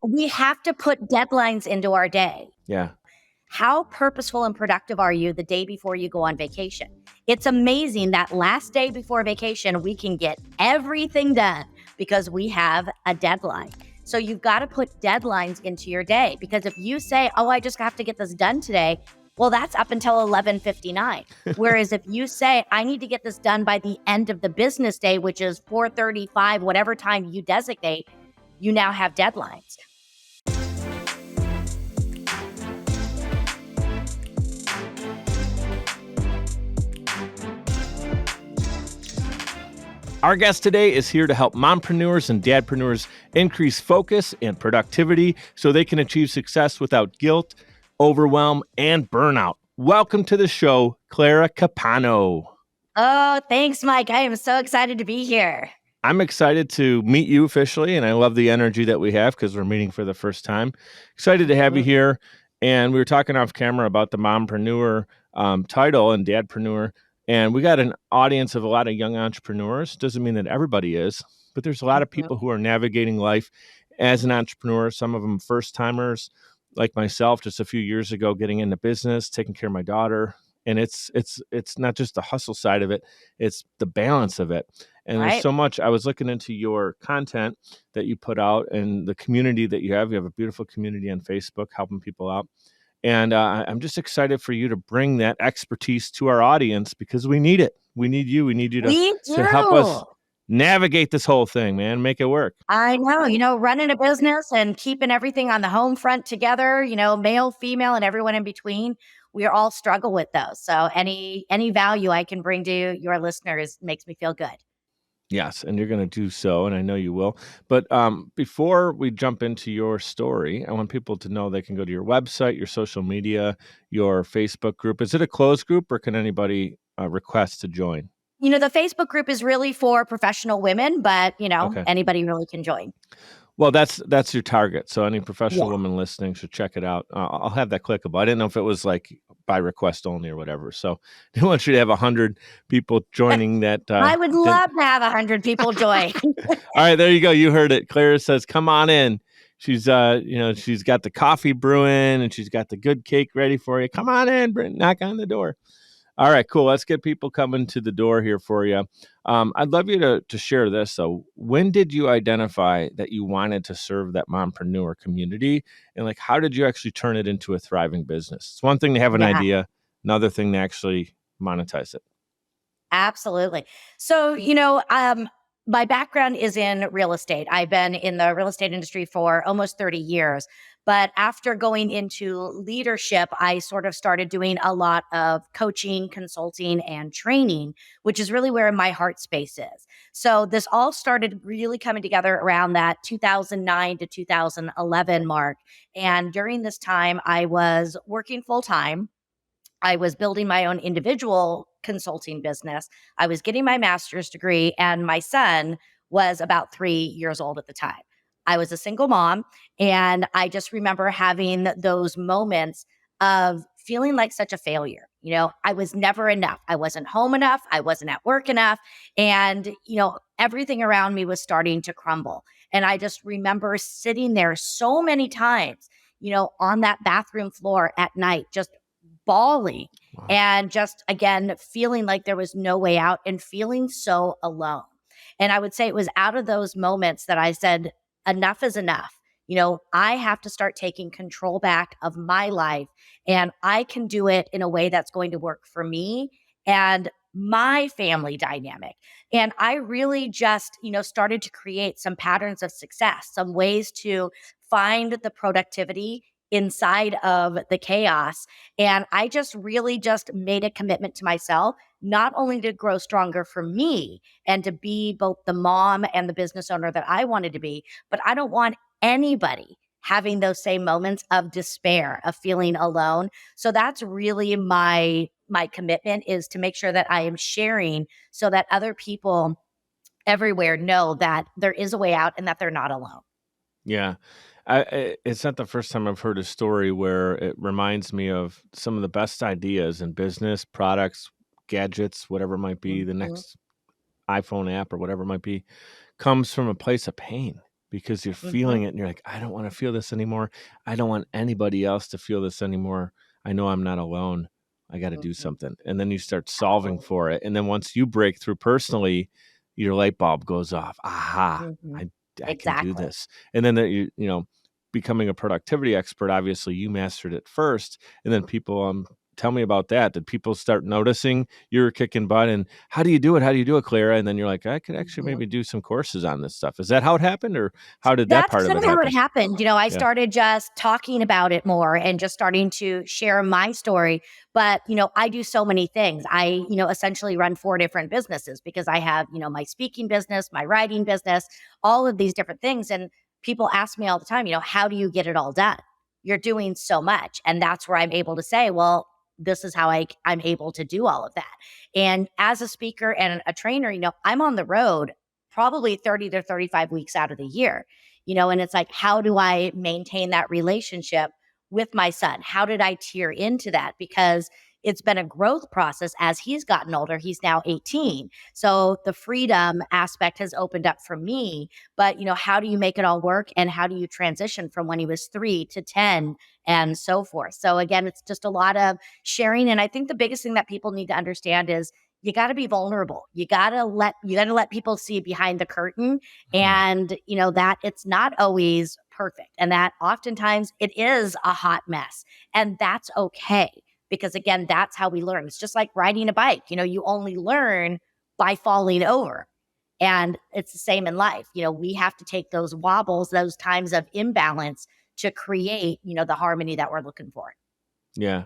we have to put deadlines into our day. Yeah. How purposeful and productive are you the day before you go on vacation? It's amazing that last day before vacation, we can get everything done because we have a deadline. So you've got to put deadlines into your day, because if you say, oh, I just have to get this done today, well, that's up until 11:59. Whereas if you say, I need to get this done by the end of the business day, which is 4:35, whatever time you designate, you now have deadlines. Our guest today is here to help mompreneurs and dadpreneurs increase focus and productivity so they can achieve success without guilt, overwhelm, and burnout. Welcome to the show, Clara Capano. Oh, thanks, Mike. I am so excited to be here. I'm excited to meet you officially, and I love the energy that we have because we're meeting for the first time. Excited to have you here. And we were talking off camera about the mompreneur title and dadpreneur. And we got an audience of a lot of young entrepreneurs. Doesn't mean that everybody is, but there's a lot of people who are navigating life as an entrepreneur. Some of them first timers, like myself, just a few years ago, getting into business, taking care of my daughter. And it's not just the hustle side of it; it's the balance of it. And there's so much. I was looking into your content that you put out and the community that you have. You have a beautiful community on Facebook helping people out. And I'm just excited for you to bring that expertise to our audience because we need it. We need you. We need you to help us navigate this whole thing, man. Make it work. I know, running a business and keeping everything on the home front together, male, female, and everyone in between, we all struggle with those. So any value I can bring to your listeners makes me feel good. Yes, and you're going to do so, and I know you will. But before we jump into your story, I want people to know they can go to your website, your social media, your Facebook group. Is it a closed group, or can anybody request to join? The Facebook group is really for professional women, but, anybody really can join. Well, that's your target. So any professional woman listening should check it out. I'll have that clickable. I didn't know if it was like by request only or whatever. So I want you to have 100 people joining that. I would love to have 100 people join. All right, there you go. You heard it. Clara says, come on in. She's, she's got the coffee brewing and she's got the good cake ready for you. Come on in, Brent. Knock on the door. All right, cool. Let's get people coming to the door here for you. I'd love you to share this. So when did you identify that you wanted to serve that mompreneur community? And how did you actually turn it into a thriving business? It's one thing to have an idea, another thing to actually monetize it. Absolutely. So, my background is in real estate. I've been in the real estate industry for almost 30 years. But after going into leadership, I sort of started doing a lot of coaching, consulting, and training, which is really where my heart space is. So this all started really coming together around that 2009 to 2011 mark. And during this time, I was working full time. I was building my own individual consulting business. I was getting my master's degree, and my son was about 3 years old at the time. I was a single mom, and I just remember having those moments of feeling like such a failure. I was never enough. I wasn't home enough. I wasn't at work enough. And, everything around me was starting to crumble. And I just remember sitting there so many times, on that bathroom floor at night, just bawling and just, again, feeling like there was no way out and feeling so alone. And I would say it was out of those moments that I said, enough is enough. I have to start taking control back of my life, and I can do it in a way that's going to work for me and my family dynamic. And I really just, started to create some patterns of success, some ways to find the productivity inside of the chaos. And I just really just made a commitment to myself, not only to grow stronger for me and to be both the mom and the business owner that I wanted to be, but I don't want anybody having those same moments of despair, of feeling alone. So that's really my commitment, is to make sure that I am sharing so that other people everywhere know that there is a way out and that they're not alone. Yeah. It's not the first time I've heard a story where it reminds me of some of the best ideas in business, products, gadgets, whatever it might be, the next iPhone app or whatever it might be, comes from a place of pain. because you're Mm-hmm. feeling it and you're like, I don't want to feel this anymore. I don't want anybody else to feel this anymore. I know I'm not alone. I got to do Mm-hmm. something. And then you start solving Absolutely. for it. And then once you break through personally, your light bulb goes off. Aha, Mm-hmm. I can do Exactly. this. And then that you know, becoming a productivity expert, obviously you mastered it first. And then people tell me about that. Did people start noticing you were kicking butt? And how do you do it? How do you do it, Clara? And then you're like, I could actually Mm-hmm. maybe do some courses on this stuff. Is that how it happened, or how did that That's part of kind it of how it happen? happened. I Yeah. started just talking about it more and just starting to share my story. But, I do so many things. I, essentially run 4 different businesses because I have, my speaking business, my writing business, all of these different things. And people ask me all the time, how do you get it all done? You're doing so much. And that's where I'm able to say, well, this is how I'm able to do all of that. And as a speaker and a trainer, I'm on the road probably 30 to 35 weeks out of the year, and it's like, how do I maintain that relationship with my son? How did I tear into that? Because it's been a growth process as he's gotten older. He's now 18. So the freedom aspect has opened up for me. But, how do you make it all work? And how do you transition from when he was 3 to 10 and so forth? So again, it's just a lot of sharing. And I think the biggest thing that people need to understand is you got to be vulnerable. You got to let people see behind the curtain, Mhm. and that it's not always perfect, and that oftentimes it is a hot mess, and that's okay, because again, that's how we learn. It's just like riding a bike. You only learn by falling over, and it's the same in life. We have to take those wobbles, those times of imbalance, to create the harmony that we're looking for. Yeah.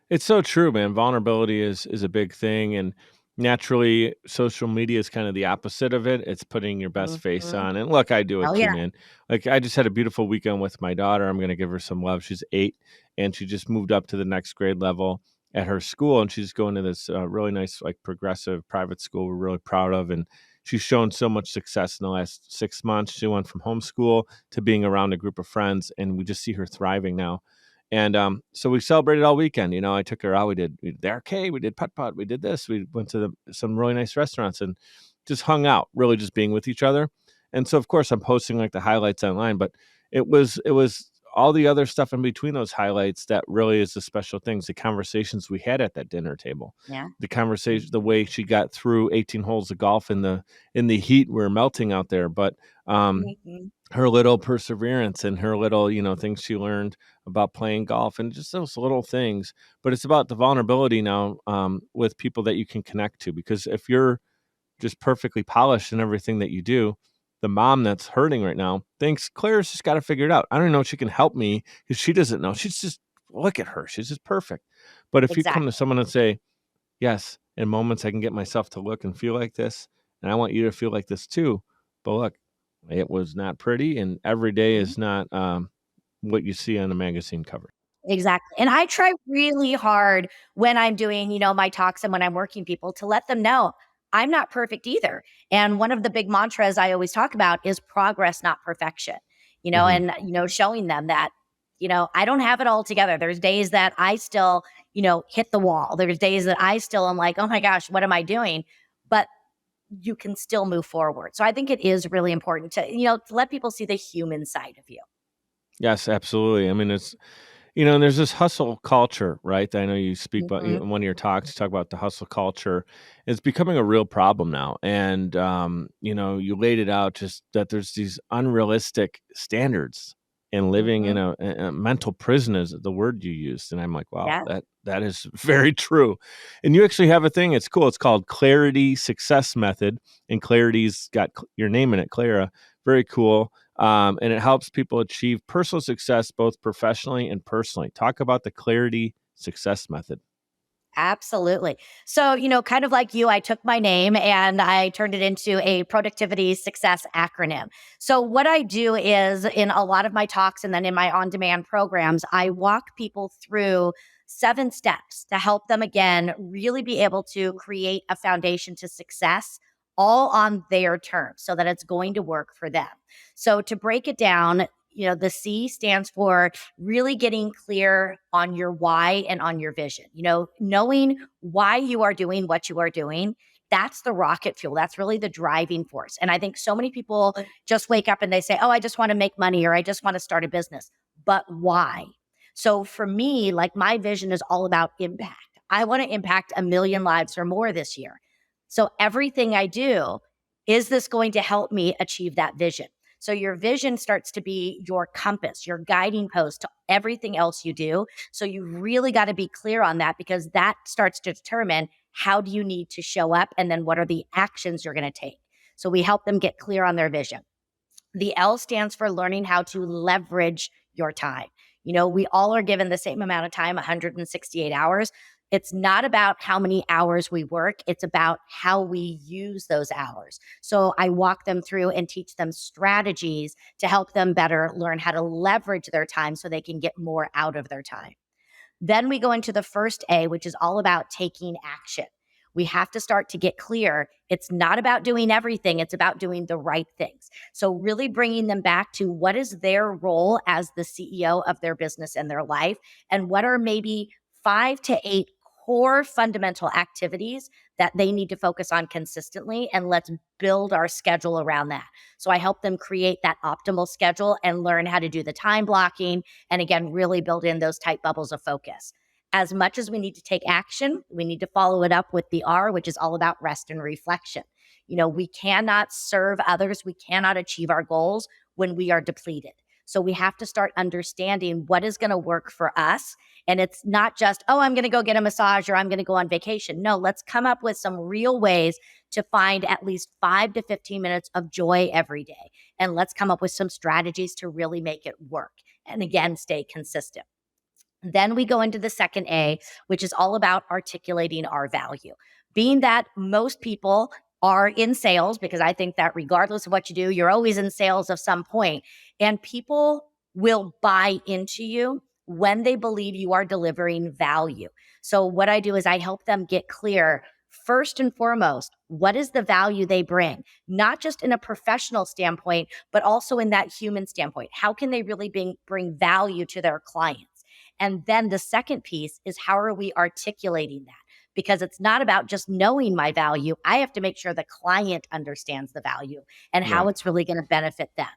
It's so true, man. Vulnerability is a big thing, and naturally, social media is kind of the opposite of it. It's putting your best face Mhm. on, and look, I do it Oh too, yeah. man. Like, I just had a beautiful weekend with my daughter. I'm gonna give her some love. She's 8, and she just moved up to the next grade level at her school, and she's going to this really nice, like, progressive private school we're really proud of, and she's shown so much success in the last 6 months. She went from homeschool to being around a group of friends, and we just see her thriving now. And so we celebrated all weekend. I took her out. We did the arcade. We did putt putt. We did this. We went to some really nice restaurants and just hung out, really just being with each other. And so, of course, I'm posting like the highlights online, but it was all the other stuff in between those highlights that really is the special things, the conversations we had at that dinner table, Yeah. the conversation, the Mhm. way she got through 18 holes of golf in the heat. We're melting out there, but Mhm. her little perseverance and her little, things she learned about playing golf and just those little things. But it's about the vulnerability now, with people that you can connect to. Because if you're just perfectly polished in everything that you do, the mom that's hurting right now thinks Claire's just got to figure it out. I don't know if she can help me because she doesn't know. She's just, look at her. She's just perfect. But if you come to Exactly. someone and say, yes, in moments I can get myself to look and feel like this, and I want you to feel like this too. But look, it was not pretty, and every day Mhm. is not what you see on a magazine cover. Exactly. And I try really hard when I'm doing, my talks and when I'm working people, to let them know I'm not perfect either. And one of the big mantras I always talk about is progress, not perfection. Hmm. And showing them that, I don't have it all together. There's days that I still, hit the wall. There's days that I still am like, oh my gosh, what am I doing? But you can still move forward. So I think it is really important to, to let people see the human side of you. Yes, absolutely. I mean, and there's this hustle culture, right? That I know you speak about Mhm. in one of your talks. You talk about the hustle culture. It's becoming a real problem now, and you laid it out just that there's these unrealistic standards and living in Mhm. a mental prison is the word you used, and I'm like, wow, Yeah. that is very true. And you actually have a thing. It's cool. It's called CLARATY Success Method, and Clarity's got your name in it, Clara. Very cool. And it helps people achieve personal success both professionally and personally. Talk about the Clarity Success Method. Absolutely. So, kind of like you, I took my name and I turned it into a productivity success acronym. So, what I do is in a lot of my talks and then in my on demand programs, I walk people through 7 steps to help them again really be able to create a foundation to success all on their terms so that it's going to work for them. So, to break it down, the C stands for really getting clear on your why and on your vision. Knowing why you are doing what you are doing That's the rocket fuel. That's really the driving force. And I think so many people just wake up and they say, oh, I just want to make money, or I just want to start a business. But why? So for me, like, my vision is all about impact. I want to impact 1 million lives or more this year. So everything I do, is this going to help me achieve that vision? So your vision starts to be your compass, your guiding post to everything else you do. So you really got to be clear on that, because that starts to determine how do you need to show up, and then what are the actions you're going to take. So we help them get clear on their vision. The L stands for learning how to leverage your time. We all are given the same amount of time, 168 hours. It's not about how many hours we work. It's about how we use those hours. So I walk them through and teach them strategies to help them better learn how to leverage their time so they can get more out of their time. Then we go into the first A, which is all about taking action. We have to start to get clear. It's not about doing everything. It's about doing the right things. So really bringing them back to what is their role as the CEO of their business and their life, and what are maybe 5 to 8 core fundamental activities that they need to focus on consistently, and let's build our schedule around that. So I help them create that optimal schedule and learn how to do the time blocking, and again, really build in those tight bubbles of focus. As much as we need to take action, we need to follow it up with the R, which is all about rest and reflection. We cannot serve others, we cannot achieve our goals when we are depleted. So we have to start understanding what is going to work for us. And it's not just, oh, I'm going to go get a massage, or I'm going to go on vacation. No, let's come up with some real ways to find at least 5 to 15 minutes of joy every day. And let's come up with some strategies to really make it work. And again, stay consistent. Then we go into the second A, which is all about articulating our value. Being that most people are in sales, because I think that regardless of what you do, you're always in sales of some point, and people will buy into you when they believe you are delivering value. So what I do is I help them get clear, first and foremost, what is the value they bring, not just in a professional standpoint, but also in that human standpoint. How can they really bring value to their clients? And then the second piece is, how are we articulating that? Because it's not about just knowing my value. I have to make sure the client understands the value and how it's really going to benefit them.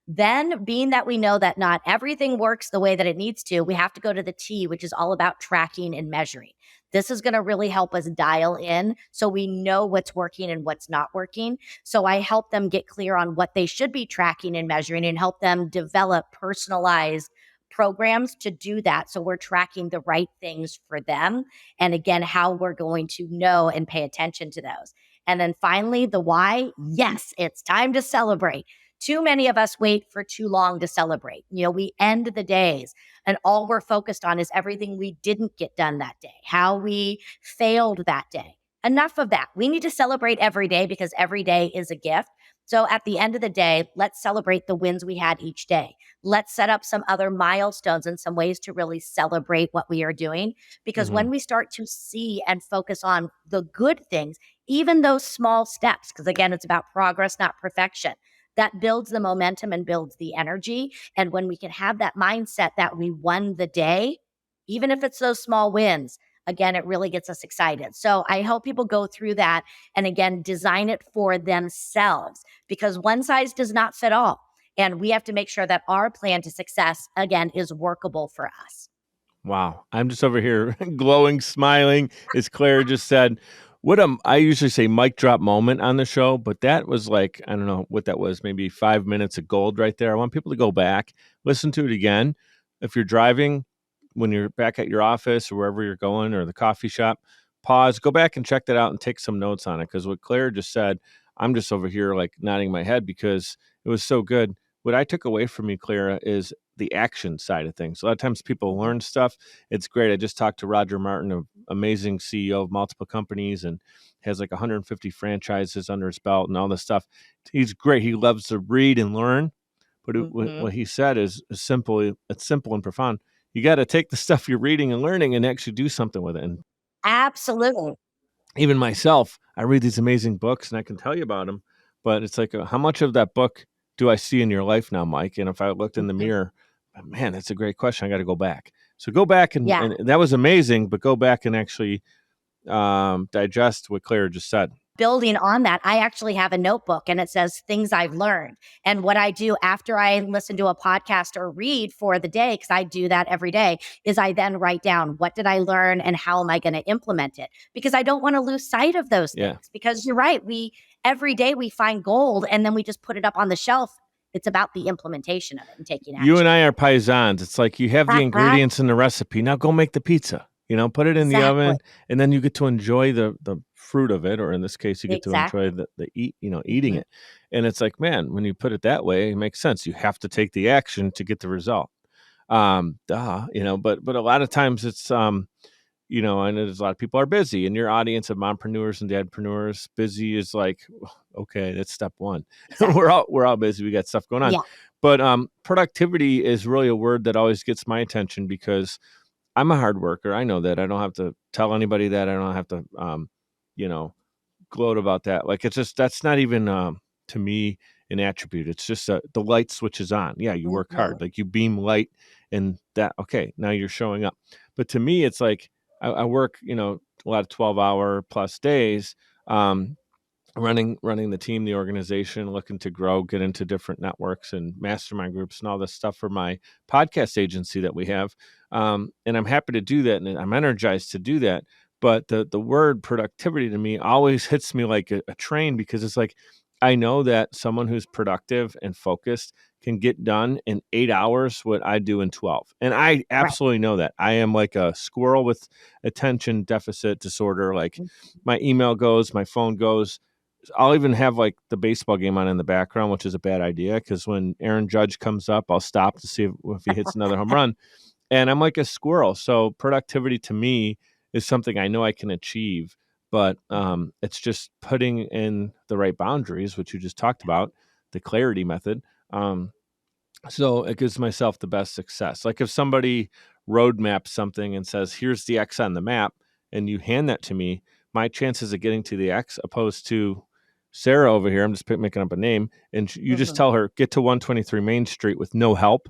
Then, being that we know that not everything works the way that it needs to, we have to go to the T, which is all about tracking and measuring. This is going to really help us dial in so we know what's working and what's not working. So I help them get clear on what they should be tracking and measuring, and help them develop personalized programs to do that. So we're tracking the right things for them. And again, how we're going to know and pay attention to those. And then finally, the why. Yes, it's time to celebrate. Too many of us wait for too long to celebrate. We end the days and all we're focused on is everything we didn't get done that day, how we failed that day. Enough of that. We need to celebrate every day, because every day is a gift. So at the end of the day, let's celebrate the wins we had each day. Let's set up some other milestones and some ways to really celebrate what we are doing. Because when we start to see and focus on the good things, even those small steps, because again, it's about progress, not perfection, that builds the momentum and builds the energy. And when we can have that mindset that we won the day, even if it's those small wins, again, it really gets us excited. So I help people go through that and again, design it for themselves, because one size does not fit all. And we have to make sure that our plan to success, again, is workable for us. Wow. I'm just over here glowing, smiling, as Claire just said. I usually say mic drop moment on the show, but that was like, I don't know what that was, maybe 5 minutes of gold right there. I want people to go back, listen to it again. If you're driving, when you're back at your office or wherever you're going, or the coffee shop, pause, go back and check that out and take some notes on it. Because what Claire just said, I'm just over here like nodding my head because it was so good. What I took away from you, Clara, is the action side of things. A lot of times people learn stuff. It's great. I just talked to Roger Martin, an amazing CEO of multiple companies, and has like 150 franchises under his belt and all this stuff. He's great. He loves to read and learn. But what he said is simple. It's simple and profound. You got to take the stuff you're reading and learning and actually do something with it. And Absolutely. even myself, I read these amazing books and I can tell you about them, but it's like, how much of that book do I see in your life now, Mike? And if I looked in the mirror, man, that's a great question. I got to go back. So go back and that was amazing, but go back and actually digest what Clara just said. Building on that, I actually have a notebook and it says things I've learned. And what I do after I listen to a podcast or read for the day, because I do that every day, is I then write down, what did I learn and how am I going to implement it? Because I don't want to lose sight of those things. Because you're right, every day we find gold and then we just put it up on the shelf. It's about the implementation of it and taking action. You and I are paisans. It's like you have the ingredients in the recipe. Now go make the pizza. Put it in the oven, and then you get to enjoy the fruit of it, or in this case, you get to enjoy the eating it. And it's like, man, when you put it that way, it makes sense. You have to take the action to get the result. But a lot of times it's I know there's a lot of people are busy, and your audience of mompreneurs and dadpreneurs, busy is like, okay, that's step one. Exactly. we're all busy. We got stuff going on. Yeah. But productivity is really a word that always gets my attention because I'm a hard worker. I know that. I don't have to tell anybody that. I don't have to, gloat about that. Like, it's just, that's not even, to me, an attribute. It's just the light switches on. Yeah, you work hard. Like, you beam light and that, okay, now you're showing up. But to me, it's like, I work, a lot of 12-hour plus days, running the team, the organization, looking to grow, get into different networks and mastermind groups and all this stuff for my podcast agency that we have. And I'm happy to do that. And I'm energized to do that. But the word productivity to me always hits me like a train, because it's like, I know that someone who's productive and focused can get done in 8 hours what I do in 12. And I absolutely know that. I am like a squirrel with attention deficit disorder. Like, my email goes, my phone goes. I'll even have like the baseball game on in the background, which is a bad idea, because when Aaron Judge comes up, I'll stop to see if he hits another home run. And I'm like a squirrel. So productivity to me is something I know I can achieve, but it's just putting in the right boundaries, which you just talked about, the CLARATY method. So it gives myself the best success. Like, if somebody roadmaps something and says, here's the X on the map, and you hand that to me, my chances of getting to the X, opposed to Sarah over here, I'm just making up a name, and you just tell her, get to 123 Main Street with no help,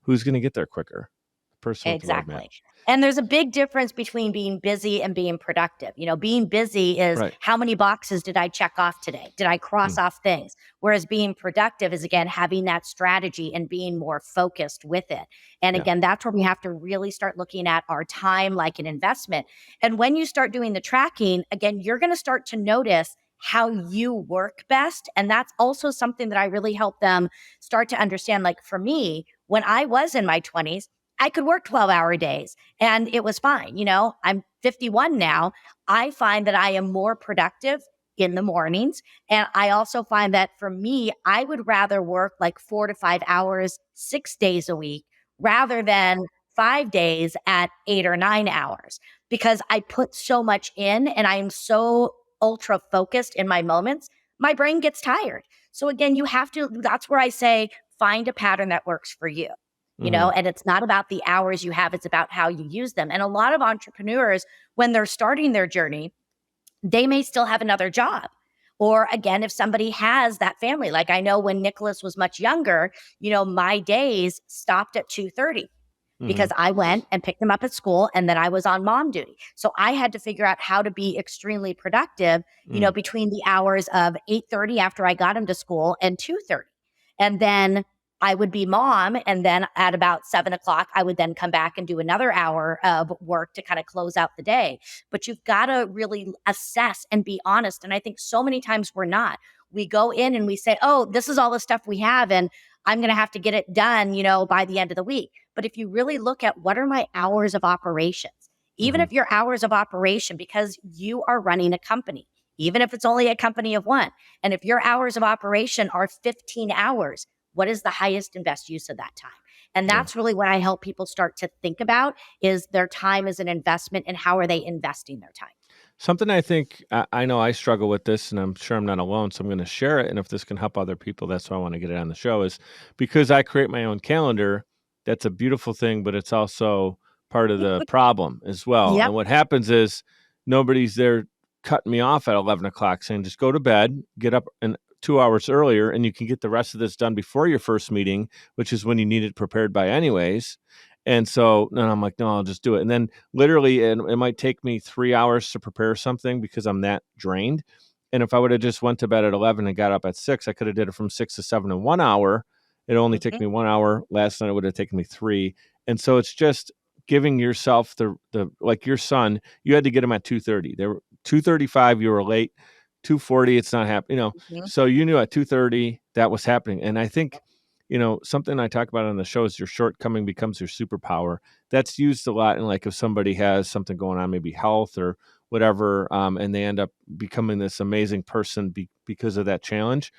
who's going to get there quicker? The person with the roadmap. And there's a big difference between being busy and being productive. Being busy is how many boxes did I check off today? Did I cross off things? Whereas being productive is, again, having that strategy and being more focused with it. And again, that's where we have to really start looking at our time like an investment. And when you start doing the tracking, again, you're going to start to notice how you work best. And that's also something that I really help them start to understand. Like, for me, when I was in my 20s, I could work 12-hour days and it was fine. I'm 51 now. I find that I am more productive in the mornings. And I also find that for me, I would rather work like 4 to 5 hours, 6 days a week, rather than 5 days at 8 or 9 hours, because I put so much in and I am so ultra focused in my moments, my brain gets tired. So again, that's where I say, find a pattern that works for you. And it's not about the hours you have, it's about how you use them. And a lot of entrepreneurs, when they're starting their journey, they may still have another job. Or again, if somebody has that family, like I know when Nicholas was much younger, my days stopped at 2:30 because I went and picked him up at school and then I was on mom duty. So I had to figure out how to be extremely productive, between the hours of 8:30 after I got him to school and 2:30. And then I would be mom. And then at about 7:00, I would then come back and do another hour of work to kind of close out the day. But you've got to really assess and be honest. And I think so many times we're not. We go in and we say, oh, this is all the stuff we have, and I'm going to have to get it done, by the end of the week. But if you really look at what are my hours of operations, even if your hours of operation, because you are running a company, even if it's only a company of one, and if your hours of operation are 15 hours, what is the highest and best use of that time? And that's really what I help people start to think about, is their time as an investment and how are they investing their time. Something I think, I know I struggle with this, and I'm sure I'm not alone, so I'm going to share it. And if this can help other people, that's why I want to get it on the show, is because I create my own calendar. That's a beautiful thing, but it's also part of the problem as well. And what happens is nobody's there cutting me off at 11 o'clock saying, just go to bed, get up and 2 hours earlier, and you can get the rest of this done before your first meeting, which is when you need it prepared by anyways. And so then I'm like, no, I'll just do it. And then literally it might take me 3 hours to prepare something because I'm that drained. And if I would have just went to bed at 11 and got up at 6, I could have did it from 6 to 7 in 1 hour. It only took Mhm. me 1 hour. Last night it would have taken me 3. And so it's just giving yourself the like your son, you had to get him at 2:30. They were 2:35, you were late. 2:40, it's not happening. Mhm. So you knew at 2:30 that was happening. And I think something I talk about on the show is your shortcoming becomes your superpower. That's used a lot in like if somebody has something going on, maybe health or whatever, and they end up becoming this amazing person because of that challenge.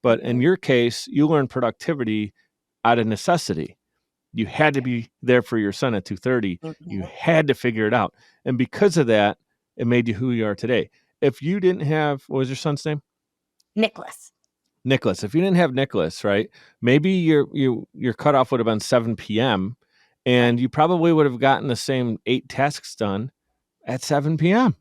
But in Mhm. your case, you learn productivity out of necessity. You had to be there for your son at 2:30. You Mhm. had to figure it out. And because of that, it made you who you are today. If you didn't have, what was your son's name? Nicholas. Nicholas. If you didn't have Nicholas, right? Maybe your cutoff would have been 7 p.m. Right. and you probably would have gotten the same 8 tasks done at 7 p.m.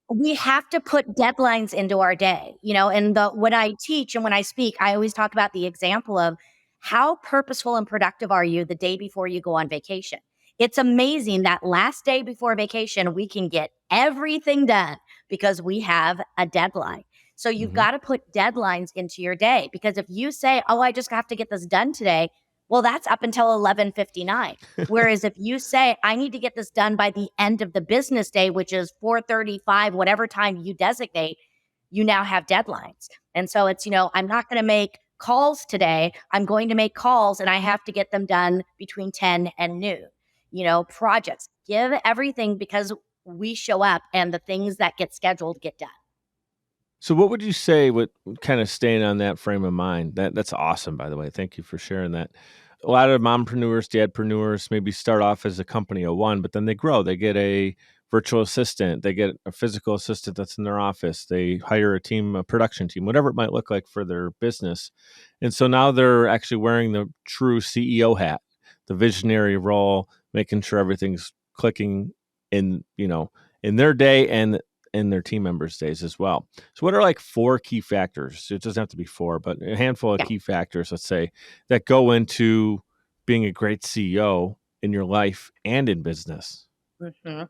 We have to put deadlines into our day, and when I teach and when I speak, I always talk about the example of how purposeful and productive are you the day before you go on vacation. It's amazing that last day before vacation, we can get everything done because we have a deadline. So you've Mhm. got to put deadlines into your day because if you say, "Oh, I just have to get this done today," well, that's up until 11:59. Whereas if you say, I need to get this done by the end of the business day, which is 4:35, whatever time you designate, you now have deadlines. And so it's, I'm not going to make calls today. I'm going to make calls and I have to get them done between 10 and noon. Projects, give everything because we show up and the things that get scheduled get done. So what would you say with kind of staying on that frame of mind? That's awesome, by the way. Thank you for sharing that. A lot of mompreneurs, dadpreneurs maybe start off as a company of one, but then they grow. They get a virtual assistant, they get a physical assistant that's in their office, they hire a team, a production team, whatever it might look like for their business. And so now they're actually wearing the true CEO hat, the visionary role, making sure everything's clicking in their day and in their team members' days as well. So what are like 4 key factors? It doesn't have to be 4, but a handful of Yeah. key factors, let's say, that go into being a great CEO in your life and in business? Mhm.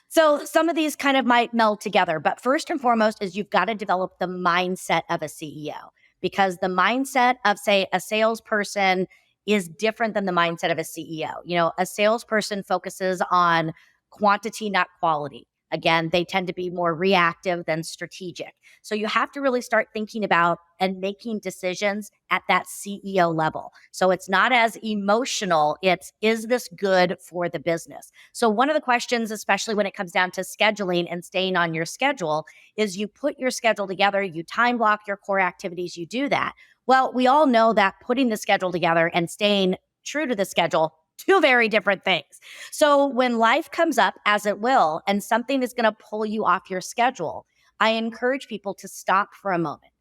So some of these kind of might meld together, but first and foremost is you've got to develop the mindset of a CEO because the mindset of, say, a salesperson is different than the mindset of a CEO. A salesperson focuses on quantity, not quality. Again, they tend to be more reactive than strategic. So you have to really start thinking about and making decisions at that CEO level. So it's not as emotional. It's, is this good for the business? So, one of the questions, especially when it comes down to scheduling and staying on your schedule, is you put your schedule together, you time block your core activities, you do that. Well, we all know that putting the schedule together and staying true to the schedule, two very different things. So, when life comes up, as it will, and something is going to pull you off your schedule, I encourage people to stop for a moment.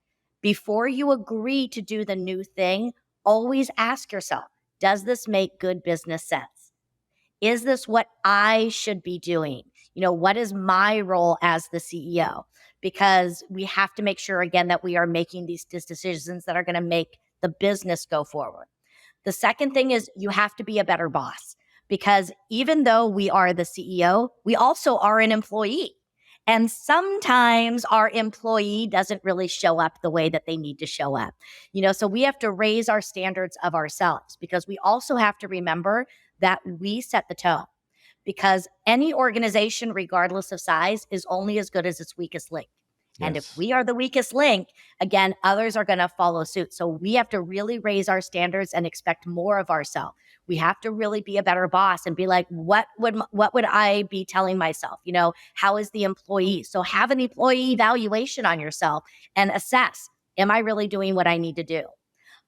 Before you agree to do the new thing, always ask yourself, does this make good business sense? Is this what I should be doing? What is my role as the CEO? Because we have to make sure, again, that we are making these decisions that are going to make the business go forward. The second thing is you have to be a better boss because even though we are the CEO, we also are an employee. And sometimes our employee doesn't really show up the way that they need to show up. So we have to raise our standards of ourselves because we also have to remember that we set the tone because any organization, regardless of size, is only as good as its weakest link. And if Yes. we are the weakest link, again, others are going to follow suit. So we have to really raise our standards and expect more of ourselves. We have to really be a better boss and be like, what would I be telling myself? How is the employee? So have an employee evaluation on yourself and assess, am I really doing what I need to do?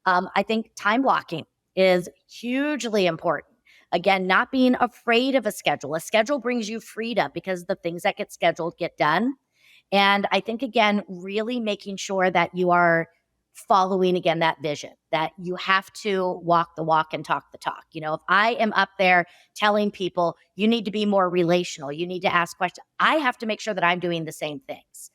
I think time blocking is hugely important. Again, not being afraid of a schedule. A schedule brings you freedom because the things that get scheduled get done. And I think, again, really making sure that you are following, again, that vision, that you have to walk the walk and talk the talk. If I am up there telling people you need to be more relational, you need to ask questions, I have to make sure that I'm doing the same things.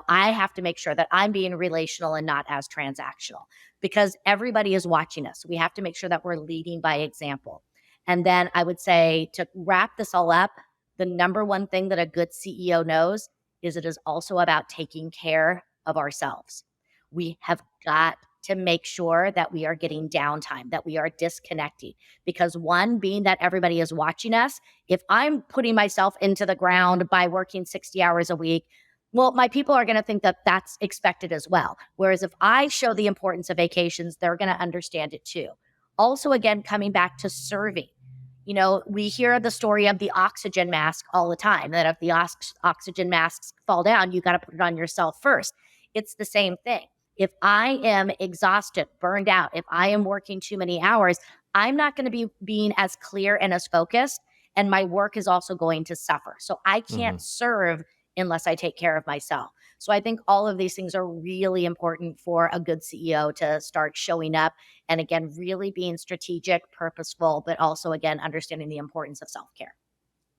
I have to make sure that I'm being relational and not as transactional because everybody is watching us. We have to make sure that we're leading by example. And then I would say, to wrap this all up, the number one thing that a good CEO knows is it is also about taking care of ourselves. We have got to make sure that we are getting downtime, that we are disconnecting. Because one, being that everybody is watching us, if I'm putting myself into the ground by working 60 hours a week, well, my people are going to think that that's expected as well. Whereas if I show the importance of vacations, they're going to understand it too. Also, again, coming back to serving. We hear the story of the oxygen mask all the time, that if the oxygen masks fall down, you got to put it on yourself first. It's the same thing. If I am exhausted, burned out, if I am working too many hours, I'm not going to be being as clear and as focused, and my work is also going to suffer. So I can't serve unless I take care of myself. So I think all of these things are really important for a good CEO to start showing up. And again, really being strategic, purposeful, but also, again, understanding the importance of self-care.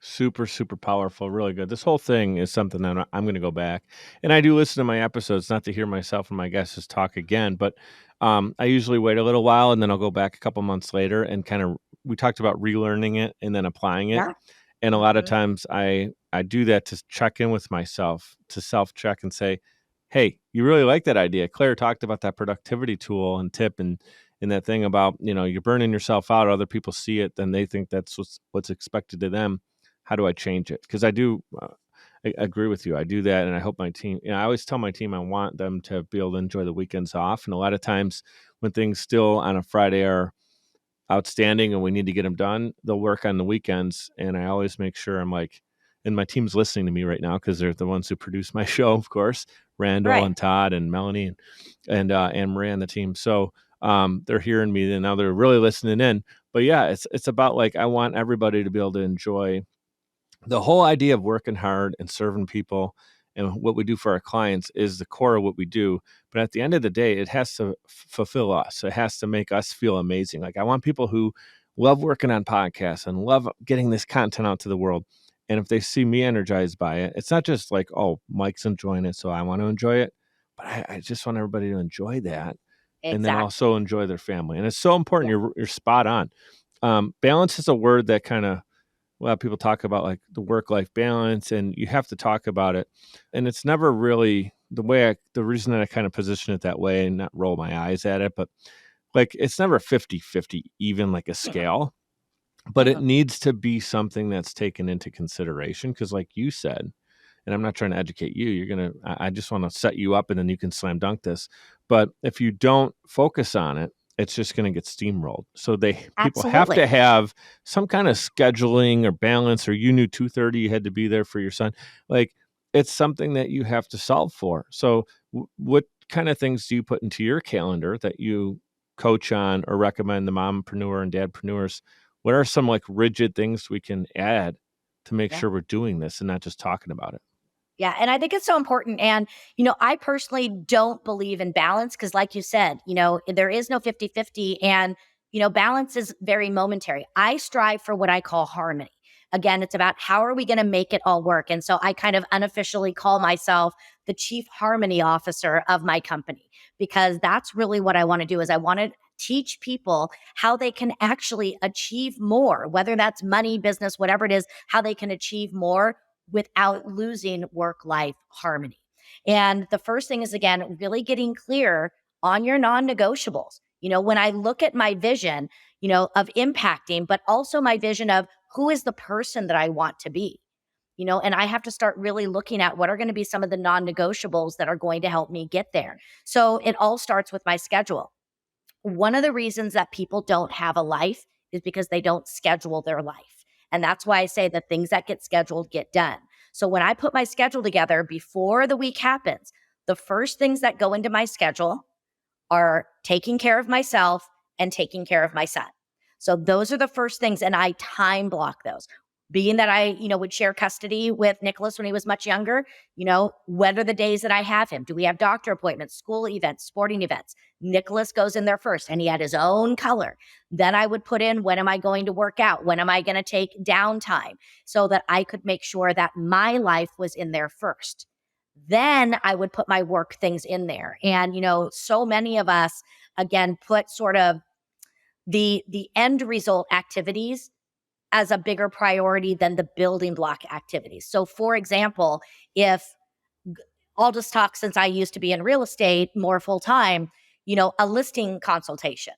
Super, super powerful. Really good. This whole thing is something that I'm going to go back. And I do listen to my episodes, not to hear myself and my guests talk again, but I usually wait a little while and then I'll go back a couple months later and we talked about relearning it and then applying it. Yeah. And a lot of times I do that to check in with myself, to self-check and say, hey, you really like that idea. Claire talked about that productivity tool and tip and that thing about, you're burning yourself out. Other people see it, then they think that's what's expected of them. How do I change it? Because I do I agree with you. I do that, and I hope my team. I always tell my team I want them to be able to enjoy the weekends off. And a lot of times, when things still on a Friday are outstanding and we need to get them done, they'll work on the weekends. And I always make sure I'm like, and my team's listening to me right now because they're the ones who produce my show, of course, Randall Right. and Todd and Melanie and Anne Marie on the team. So they're hearing me, and now they're really listening in. But yeah, it's about like I want everybody to be able to enjoy the whole idea of working hard and serving people and what we do for our clients is the core of what we do. But at the end of the day, it has to fulfill us. It has to make us feel amazing. Like I want people who love working on podcasts and love getting this content out to the world. And if they see me energized by it, it's not just like, oh, Mike's enjoying it, so I want to enjoy it. But I just want everybody to enjoy that and then Exactly. also enjoy their family. And it's so important. Yeah. You're spot on. Balance is a word that kind of a lot of people talk about like the work-life balance, and you have to talk about it. And it's never really the reason that I kind of position it that way and not roll my eyes at it, but like it's never 50-50, even like a scale, but it needs to be something that's taken into consideration. Cause like you said, and I'm not trying to educate you, I just want to set you up and then you can slam dunk this. But if you don't focus on it, it's just going to get steamrolled. So people have Absolutely. to have some kind of scheduling or balance, or you knew 2:30 you had to be there for your son. Like it's something that you have to solve for. So what kind of things do you put into your calendar that you coach on or recommend the mompreneur and dadpreneurs? What are some like rigid things we can add to make Yeah. sure we're doing this and not just talking about it? Yeah. And I think it's so important. And, I personally don't believe in balance because, like you said, there is no 50-50. And, balance is very momentary. I strive for what I call harmony. Again, it's about how are we going to make it all work? And so I kind of unofficially call myself the chief harmony officer of my company, because that's really what I want to do is I want to teach people how they can actually achieve more, whether that's money, business, whatever it is, how they can achieve more without losing work-life harmony. And the first thing is, again, really getting clear on your non-negotiables. When I look at my vision, of impacting, but also my vision of who is the person that I want to be, and I have to start really looking at what are going to be some of the non-negotiables that are going to help me get there. So it all starts with my schedule. One of the reasons that people don't have a life is because they don't schedule their life. And that's why I say the things that get scheduled get done. So when I put my schedule together before the week happens, the first things that go into my schedule are taking care of myself and taking care of my son. So those are the first things. And I time block those. Being that I, would share custody with Nicholas when he was much younger, what are the days that I have him? Do we have doctor appointments, school events, sporting events? Nicholas goes in there first, and he had his own color. Then I would put in, when am I going to work out? When am I going to take downtime? So that I could make sure that my life was in there first. Then I would put my work things in there. And, so many of us, again, put sort of the end result activities as a bigger priority than the building block activities. So for example, if I'll just talk, since I used to be in real estate more full time, a listing consultation.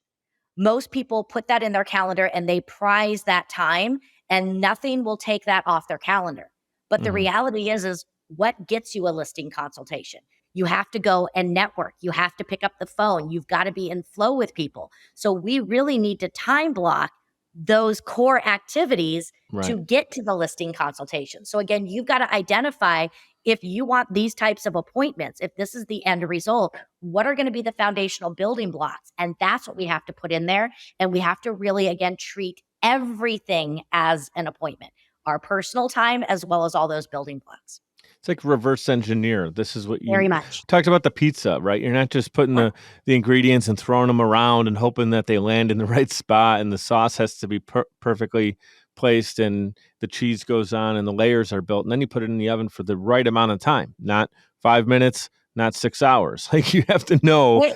Most people put that in their calendar and they prize that time, and nothing will take that off their calendar. But the reality is what gets you a listing consultation? You have to go and network. You have to pick up the phone. You've got to be in flow with people. So we really need to time block those core activities to get to the listing consultation. So again, you've got to identify, if you want these types of appointments, if this is the end result, what are going to be the foundational building blocks? And that's what we have to put in there. And we have to really, again, treat everything as an appointment, our personal time, as well as all those building blocks. It's like reverse engineer. This is what you Very much talked about, the pizza, right? You're not just putting the ingredients and throwing them around and hoping that they land in the right spot, and the sauce has to be perfectly placed and the cheese goes on and the layers are built. And then you put it in the oven for the right amount of time, not 5 minutes, not 6 hours. Like, you have to know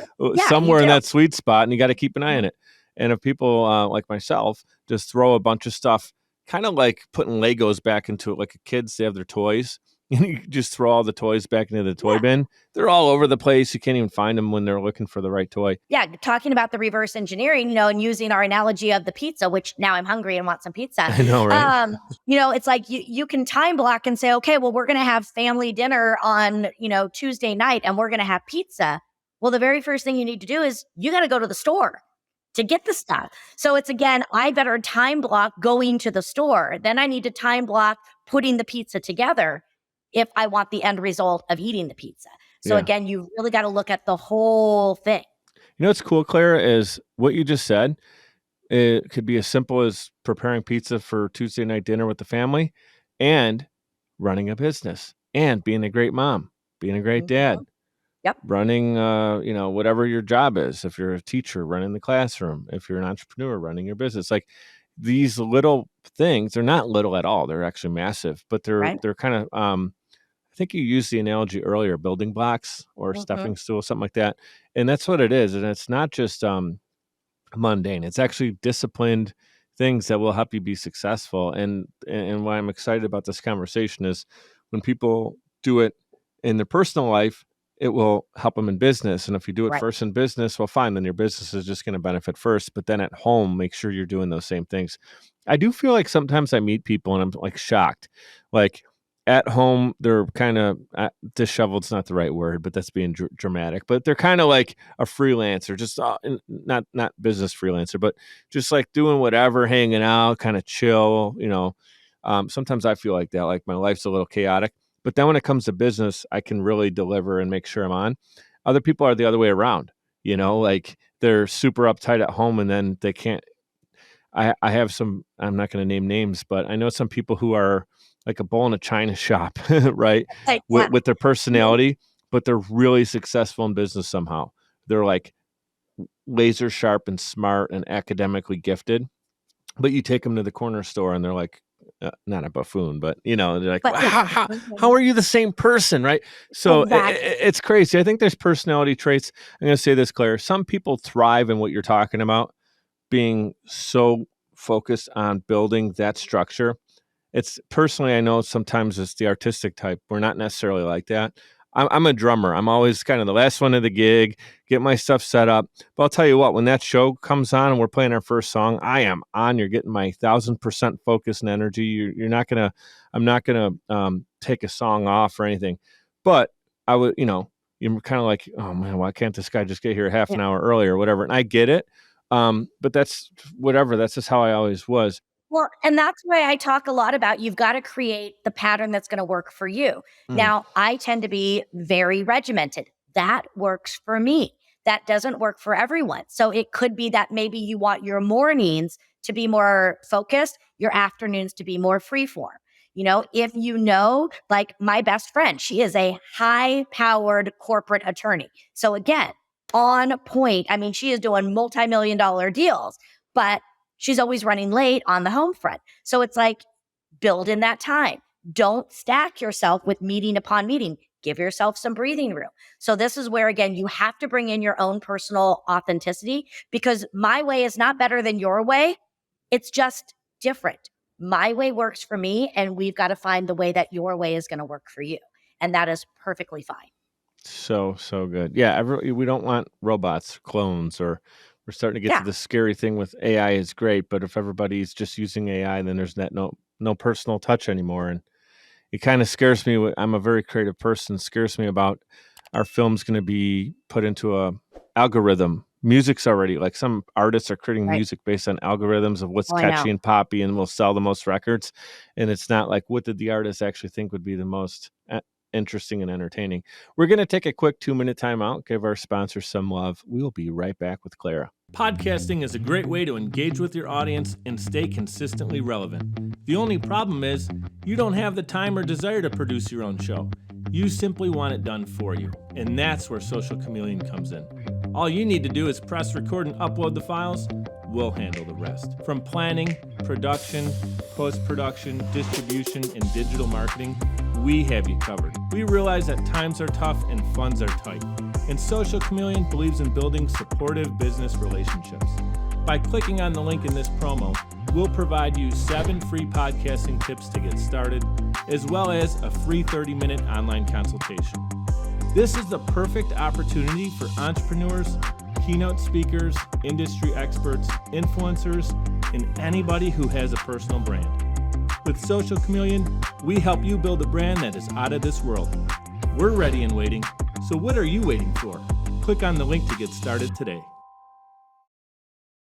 somewhere in that sweet spot, and you got to keep an eye on it. And if people like myself just throw a bunch of stuff, kind of like putting Legos back into it, like kids, they have their toys, and you just throw all the toys back into the toy bin. They're all over the place. You can't even find them when they're looking for the right toy. Yeah, talking about the reverse engineering, and using our analogy of the pizza, which now I'm hungry and want some pizza. I know, right? It's like you can time block and say, okay, well, we're going to have family dinner on, Tuesday night, and we're going to have pizza. Well, the very first thing you need to do is you got to go to the store to get the stuff. So it's, again, I better time block going to the store. Then I need to time block putting the pizza together if I want the end result of eating the pizza. So again, you really got to look at the whole thing. What's cool, Clara, is what you just said. It could be as simple as preparing pizza for Tuesday night dinner with the family, and running a business, and being a great mom, being a great dad. Yep. Running, whatever your job is. If you're a teacher, running the classroom. If you're an entrepreneur, running your business. Like, these little things, they're not little at all. They're actually massive, but they're kind of, I think you used the analogy earlier, building blocks or stepping stool, something like that. And that's what it is. And it's not just mundane. It's actually disciplined things that will help you be successful. And why I'm excited about this conversation is when people do it in their personal life, it will help them in business. And if you do it first in business, well, fine, then your business is just going to benefit first. But then at home, make sure you're doing those same things. I do feel like sometimes I meet people and I'm like shocked. Like, at home, they're kind of disheveled's not the right word, but that's being dramatic. But they're kind of like a freelancer, just not business freelancer, but just like doing whatever, hanging out, kind of chill. Sometimes I feel like that, like my life's a little chaotic. But then when it comes to business, I can really deliver and make sure I'm on. Other people are the other way around. Like, they're super uptight at home, and then they can't. I have some. I'm not going to name names, but I know some people who are like a bull in a china shop, right? With their personality, but they're really successful in business somehow. They're like laser sharp and smart and academically gifted, but you take them to the corner store and they're like, not a buffoon, but they're like, how are you the same person, right? So it's crazy. I think there's personality traits. I'm going to say this, Claire. Some people thrive in what you're talking about, being so focused on building that structure. It's personally, I know sometimes it's the artistic type. We're not necessarily like that. I'm a drummer. I'm always kind of the last one at the gig, get my stuff set up. But I'll tell you what, when that show comes on and we're playing our first song, I am on. You're getting my 1,000% focus and energy. I'm not gonna take a song off or anything. But I would, you're kind of like, oh man, why can't this guy just get here half an hour early or whatever? And I get it. But that's whatever. That's just how I always was. Well, and that's why I talk a lot about, you've got to create the pattern that's going to work for you. Now, I tend to be very regimented. That works for me. That doesn't work for everyone. So it could be that maybe you want your mornings to be more focused, your afternoons to be more freeform. If like my best friend, she is a high-powered corporate attorney. So again, on point. I mean, she is doing multi-million-dollar deals, but she's always running late on the home front. So it's like, build in that time. Don't stack yourself with meeting upon meeting. Give yourself some breathing room. So this is where, again, you have to bring in your own personal authenticity, because my way is not better than your way. It's just different. My way works for me, and we've got to find the way that your way is going to work for you. And that is perfectly fine. So good. Yeah, we don't want robots, clones, or we're starting to get Yeah. to the scary thing with AI is great, but if everybody's just using AI, then there's no personal touch anymore. And it kind of scares me. I'm a very creative person. Scares me about our film's going to be put into a algorithm. Music's already like some artists are creating Right. music based on algorithms of what's Oh, I catchy know. and poppy and will sell the most records. And it's not like what did the artist actually think would be the most interesting and entertaining. We're going to take a quick 2-minute timeout, give our sponsors some love. We'll be right back with Clara. Podcasting is a great way to engage with your audience and stay consistently relevant. The only problem is you don't have the time or desire to produce your own show. You simply want it done for you, and that's where Social Chameleon comes in. All you need to do is press record and upload the files. We'll handle the rest. From planning, production, post-production, distribution, and digital marketing, we have you covered. We realize that times are tough and funds are tight, and Social Chameleon believes in building supportive business relationships. By clicking on the link in this promo, we'll provide you 7 free podcasting tips to get started, as well as a free 30-minute online consultation. This is the perfect opportunity for entrepreneurs, keynote speakers, industry experts, influencers, and anybody who has a personal brand. With Social Chameleon, we help you build a brand that is out of this world. We're ready and waiting, so what are you waiting for? Click on the link to get started today.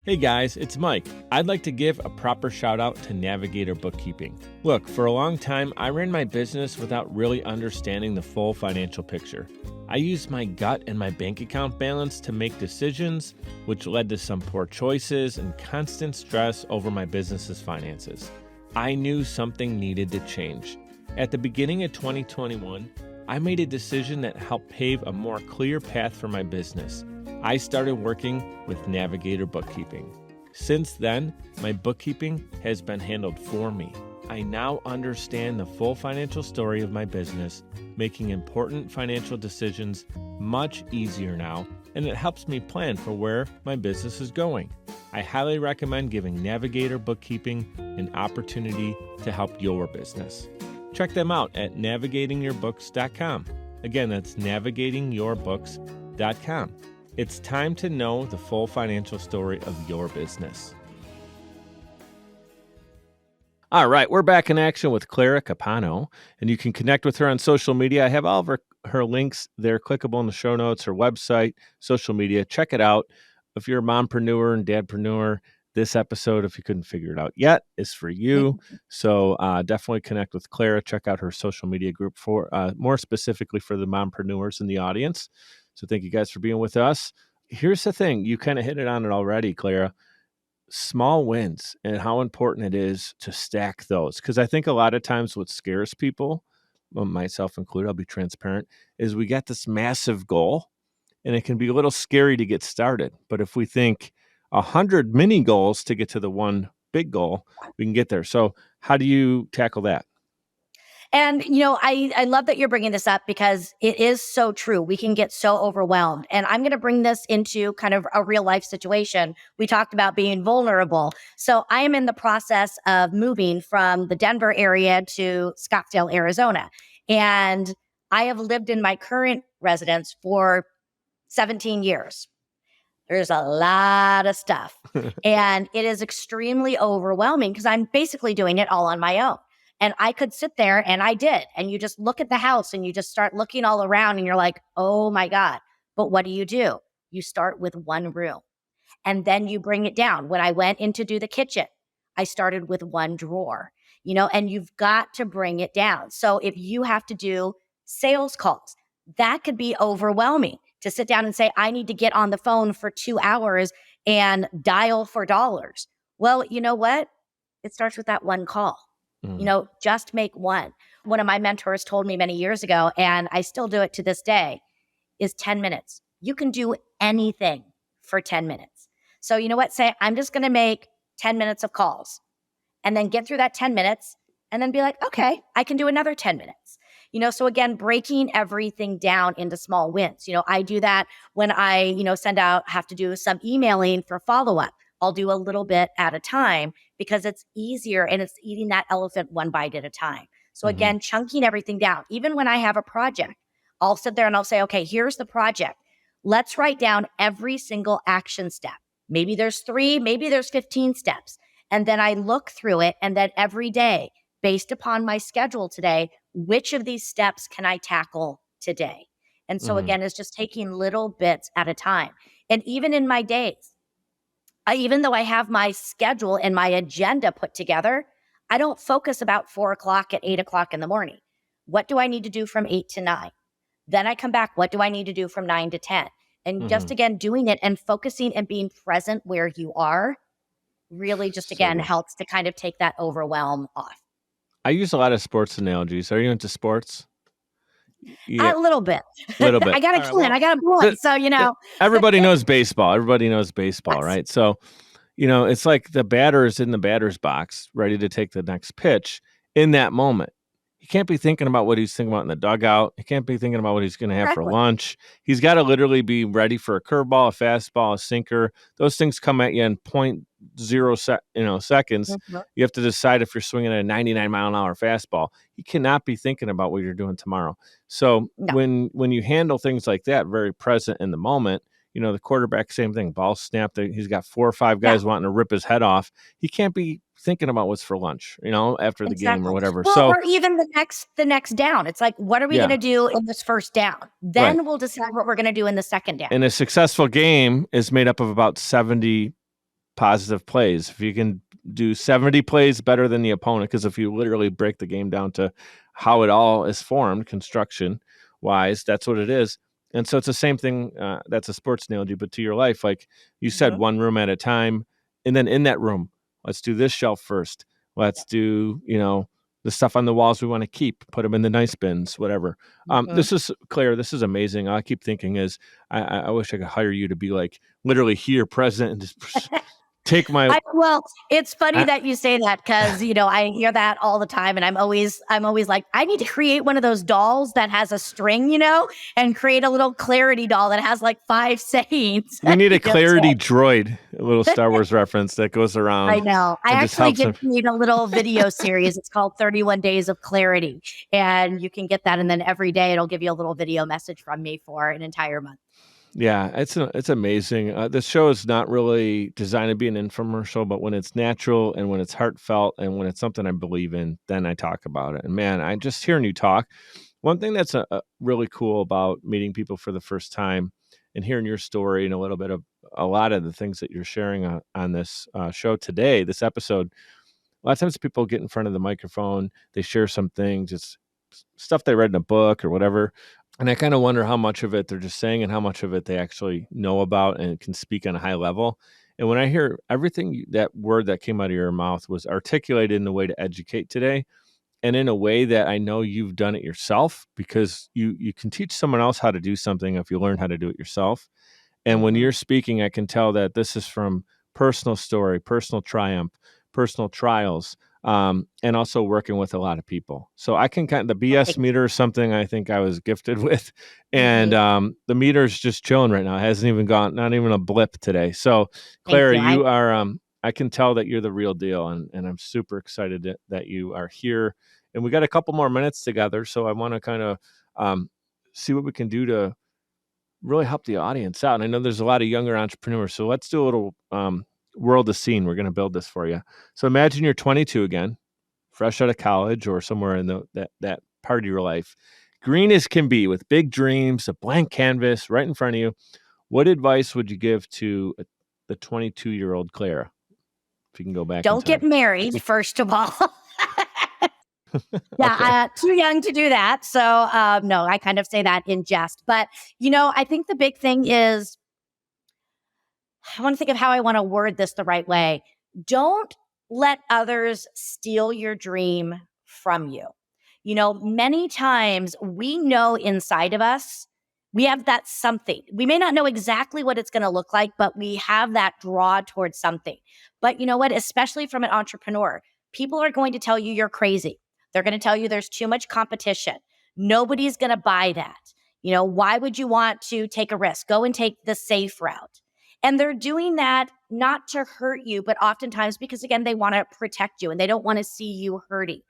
Hey guys, it's Mike. I'd like to give a proper shout out to Navigator Bookkeeping. Look, for a long time, I ran my business without really understanding the full financial picture. I used my gut and my bank account balance to make decisions, which led to some poor choices and constant stress over my business's finances. I knew something needed to change. At the beginning of 2021, I made a decision that helped pave a more clear path for my business. I started working with Navigator Bookkeeping. Since then, my bookkeeping has been handled for me. I now understand the full financial story of my business, making important financial decisions much easier now, and it helps me plan for where my business is going. I highly recommend giving Navigator Bookkeeping an opportunity to help your business. Check them out at navigatingyourbooks.com. Again, that's navigatingyourbooks.com. It's time to know the full financial story of your business. All right, we're back in action with Clara Capano, and you can connect with her on social media. I have all of her links there, clickable in the show notes, her website, social media. Check it out. If you're a mompreneur and dadpreneur, this episode, if you couldn't figure it out yet, is for you. So definitely connect with Clara. Check out her social media group for more specifically for the mompreneurs in the audience. So thank you guys for being with us. Here's the thing. You kind of hit it on it already, Clara. Small wins and how important it is to stack those. Because I think a lot of times what scares people, myself included, I'll be transparent, is we got this massive goal and it can be a little scary to get started. But if we think 100 mini goals to get to the one big goal, we can get there. So how do you tackle that? And, I love that you're bringing this up because it is so true. We can get so overwhelmed. And I'm going to bring this into kind of a real life situation. We talked about being vulnerable. So I am in the process of moving from the Denver area to Scottsdale, Arizona. And I have lived in my current residence for 17 years. There's a lot of stuff. And it is extremely overwhelming because I'm basically doing it all on my own. And I could sit there, and I did. And you just look at the house and you just start looking all around and you're like, oh my God. But what do? You start with one room and then you bring it down. When I went in to do the kitchen, I started with one drawer, and you've got to bring it down. So if you have to do sales calls, that could be overwhelming to sit down and say, I need to get on the phone for 2 hours and dial for dollars. Well, you know what? It starts with that one call. Just make one. One of my mentors told me many years ago, and I still do it to this day, is 10 minutes. You can do anything for 10 minutes. So you know what? Say, I'm just going to make 10 minutes of calls and then get through that 10 minutes and then be like, okay, I can do another 10 minutes. So again, breaking everything down into small wins. I do that when I, have to do some emailing for follow-up. I'll do a little bit at a time because it's easier and it's eating that elephant one bite at a time. So Mm-hmm. again, chunking everything down. Even when I have a project, I'll sit there and I'll say, okay, here's the project. Let's write down every single action step. Maybe there's 3, maybe there's 15 steps. And then I look through it. And then every day, based upon my schedule today, which of these steps can I tackle today? And so Mm-hmm. again, it's just taking little bits at a time. And even in my days, even though I have my schedule and my agenda put together, I don't focus about 4 o'clock at 8 o'clock in the morning. What do I need to do from 8 to 9? Then I come back. What do I need to do from 9 to 10? And just Mm-hmm. again, doing it and focusing and being present where you are really just So again good. helps to kind of take that overwhelm off. I use a lot of sports analogies. Are you into sports? Yeah, A little bit. little bit. I got All a right. kid. Well, I got a boy. the, So, everybody knows baseball. Everybody knows baseball, yes, right? So, it's like the batter is in the batter's box, ready to take the next pitch in that moment. He can't be thinking about what he's thinking about in the dugout. He can't be thinking about what he's going to have for exactly. lunch. He's got to literally be ready for a curveball, a fastball, a sinker. Those things come at you in 0.0 seconds. Mhm. You have to decide if you're swinging at a 99-mile-an-hour fastball. You cannot be thinking about what you're doing tomorrow. So No, when you handle things like that, very present in the moment, the quarterback, same thing, ball snapped. He's got 4 or 5 yeah, guys wanting to rip his head off. He can't be thinking about what's for lunch, after the game or exactly. whatever. Well, So or even the next down. It's like, what are we going yeah, to do in this first down? right. Then we'll decide what we're going to do in the second down. And a successful game is made up of about 70 positive plays. If you can do 70 plays better than the opponent, because if you literally break the game down to how it all is formed, construction wise, that's what it is. And so it's the same thing. That's a sports analogy, but to your life, like you said, Mhm. one room at a time. And then in that room, let's do this shelf first. Let's do, the stuff on the walls we want to keep, put them in the nice bins, whatever. Mhm. This is Claire. This is amazing. All I keep thinking is, I wish I could hire you to be like literally here, present, and just take my Well, it's funny I, that you say that because I hear that all the time, and I'm always like, I need to create one of those dolls that has a string, and create a little clarity doll that has like 5 sayings. we need a So clarity droid, a little Star Wars reference that goes I around know. I and just actually helps did them. create a little video series. It's called 31 Days of Clarity, and you can get that, and then every day it'll give you a little video message from me for an entire month. Yeah, it's amazing. This show is not really designed to be an infomercial, but when it's natural and when it's heartfelt and when it's something I believe in, then I talk about it. And man, I just hearing you talk. One thing that's really cool about meeting people for the first time and hearing your story and a lot of the things that you're sharing on this show today, this episode. A lot of times people get in front of the microphone, they share some things, it's stuff they read in a book or whatever. And I kind of wonder how much of it they're just saying and how much of it they actually know about and can speak on a high level. And when I hear everything, that word that came out of your mouth was articulated in the way to educate today and in a way that I know you've done it yourself, because you can teach someone else how to do something if you learn how to do it yourself. And when Mhm. you're speaking, I can tell that this is from personal story, personal triumph, personal trials, and also working with a lot of people. So I can the BS Thank meter is something I think I was gifted with. And Mhm. the meter's just chilling right now. It hasn't even gone, not even a blip today. So Thank Clara, you. you are, I can tell that you're the real deal. And I'm super excited that you are here. And we got a couple more minutes together. So I want to kind of see what we can do to really help the audience out. And I know there's a lot of younger entrepreneurs. So let's do a little world of scene. We're going to build this for you. So imagine you're 22 again, fresh out of college or somewhere in that part of your life. Green as can be, with big dreams, a blank canvas right in front of you. What advice would you give to the 22-year-old Clara, if you can go back in Don't get time? married, first of all. Okay. Yeah, too young to do that. So, no, I kind of say that in jest. But, I think the big thing is I want to think of how I want to word this the right way. Don't let others steal your dream from you. Many times we know inside of us, we have that something. We may not know exactly what it's going to look like, but we have that draw towards something. But you know what? Especially from an entrepreneur, people are going to tell you you're crazy. They're going to tell you there's too much competition. Nobody's going to buy that. Why would you want to take a risk? Go and take the safe route. And they're doing that not to hurt you, but oftentimes because, again, they want to protect you and they don't want to see you hurting.